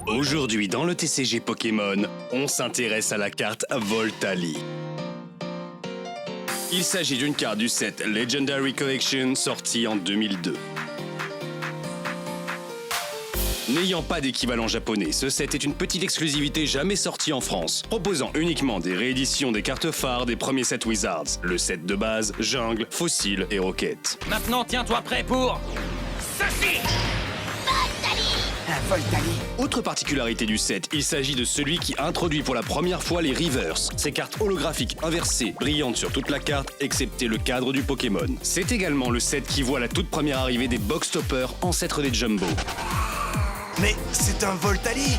Aujourd'hui dans le TCG Pokémon, on s'intéresse à la carte Voltali. Il s'agit d'une carte du set Legendary Collection sortie en 2002. N'ayant pas d'équivalent japonais, ce set est une petite exclusivité jamais sortie en France, proposant uniquement des rééditions des cartes phares des premiers sets Wizards, le set de base, Jungle, Fossile et Rocket. Maintenant, tiens-toi prêt pour... ceci! Un Voltali. Autre particularité du set, il s'agit de celui qui introduit pour la première fois les Reverse, ces cartes holographiques inversées, brillantes sur toute la carte, excepté le cadre du Pokémon. C'est également le set qui voit la toute première arrivée des Box Toppers, ancêtres des Jumbo. Mais c'est un Voltali.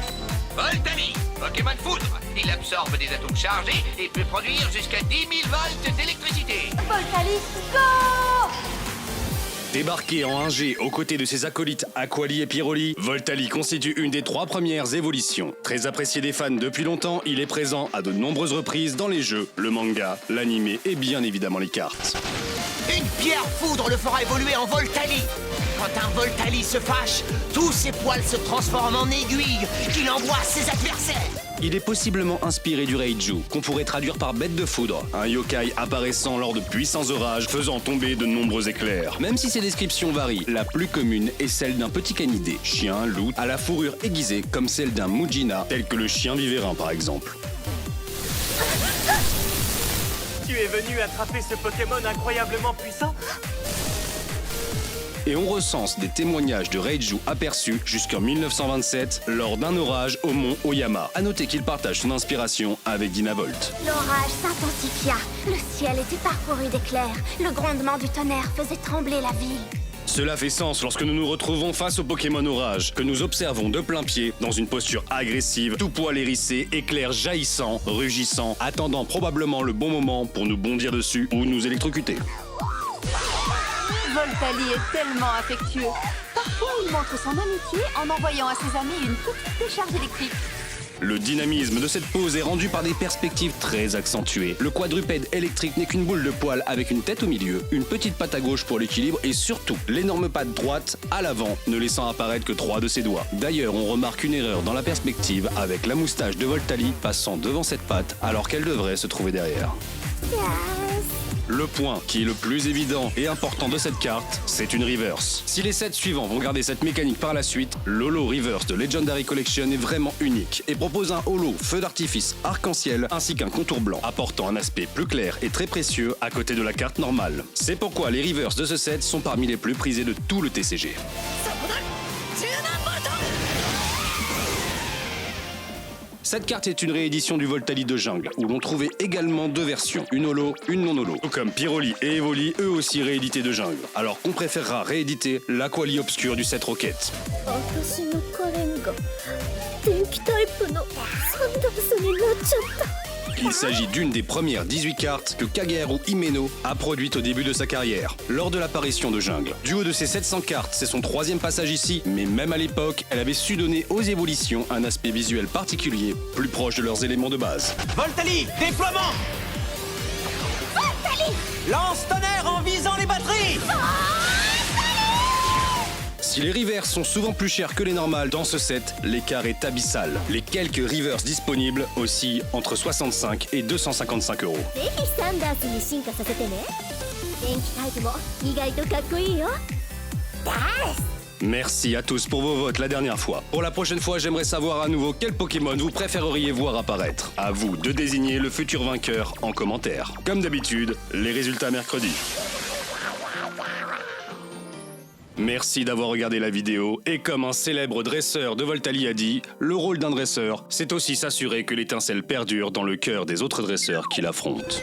Voltali, Pokémon Foudre. Il absorbe des atomes chargés et peut produire jusqu'à 10 000 volts d'électricité. Voltali, go! Débarqué en 1G aux côtés de ses acolytes Aquali et Pyroli, Voltali constitue une des 3 premières évolutions. Très apprécié des fans depuis longtemps, il est présent à de nombreuses reprises dans les jeux, le manga, l'anime et bien évidemment les cartes. Une pierre foudre le fera évoluer en Voltali. Quand un Voltali se fâche, tous ses poils se transforment en aiguilles qu'il envoie à ses adversaires. Il est possiblement inspiré du Reiju, qu'on pourrait traduire par bête de foudre, un yokai apparaissant lors de puissants orages faisant tomber de nombreux éclairs. Même si ces descriptions varient, la plus commune est celle d'un petit canidé, chien, loup, à la fourrure aiguisée comme celle d'un Mujina, tel que le chien vivérin par exemple. Tu es venu attraper ce Pokémon incroyablement puissant? Et on recense des témoignages de Reiju aperçus jusqu'en 1927 lors d'un orage au mont Oyama. A noter qu'il partage son inspiration avec Dynavolt. L'orage s'intensifia. Le ciel était parcouru d'éclairs. Le grondement du tonnerre faisait trembler la ville. Cela fait sens lorsque nous nous retrouvons face au Pokémon Orage, que nous observons de plein pied, dans une posture agressive, tout poil hérissé, éclairs jaillissants, rugissant, attendant probablement le bon moment pour nous bondir dessus ou nous électrocuter. Voltali est tellement affectueux. Parfois, il montre son amitié en envoyant à ses amis une petite décharge électrique. Le dynamisme de cette pose est rendu par des perspectives très accentuées. Le quadrupède électrique n'est qu'une boule de poil avec une tête au milieu, une petite patte à gauche pour l'équilibre et surtout l'énorme patte droite à l'avant, ne laissant apparaître que 3 de ses doigts. D'ailleurs, on remarque une erreur dans la perspective avec la moustache de Voltali passant devant cette patte alors qu'elle devrait se trouver derrière. Le point qui est le plus évident et important de cette carte, c'est une reverse. Si les sets suivants vont garder cette mécanique par la suite, l'holo reverse de Legendary Collection est vraiment unique et propose un holo feu d'artifice arc-en-ciel ainsi qu'un contour blanc, apportant un aspect plus clair et très précieux à côté de la carte normale. C'est pourquoi les reverses de ce set sont parmi les plus prisés de tout le TCG. Cette carte est une réédition du Voltali de Jungle, où l'on trouvait également 2 versions, une holo, une non-holo. Tout comme Pyroli et Evoli, eux aussi réédités de Jungle. Alors qu'on préférera rééditer l'Aquali obscur du set Rocket. Il s'agit d'une des premières 18 cartes que Kageharu Himeno a produites au début de sa carrière, lors de l'apparition de Jungle. Du haut de ses 700 cartes, c'est son 3e passage ici, mais même à l'époque, elle avait su donner aux évolutions un aspect visuel particulier, plus proche de leurs éléments de base. Voltali, déploiement. Voltali! Lance tonnerre en visant les batteries. Si les reverse sont souvent plus chers que les normales dans ce set, l'écart est abyssal. Les quelques reverse disponibles oscillent entre 65 et 255 €. Merci à tous pour vos votes la dernière fois. Pour la prochaine fois, j'aimerais savoir à nouveau quel Pokémon vous préféreriez voir apparaître. À vous de désigner le futur vainqueur en commentaire. Comme d'habitude, les résultats mercredi. Merci d'avoir regardé la vidéo, et comme un célèbre dresseur de Voltali a dit, le rôle d'un dresseur, c'est aussi s'assurer que l'étincelle perdure dans le cœur des autres dresseurs qui l'affrontent.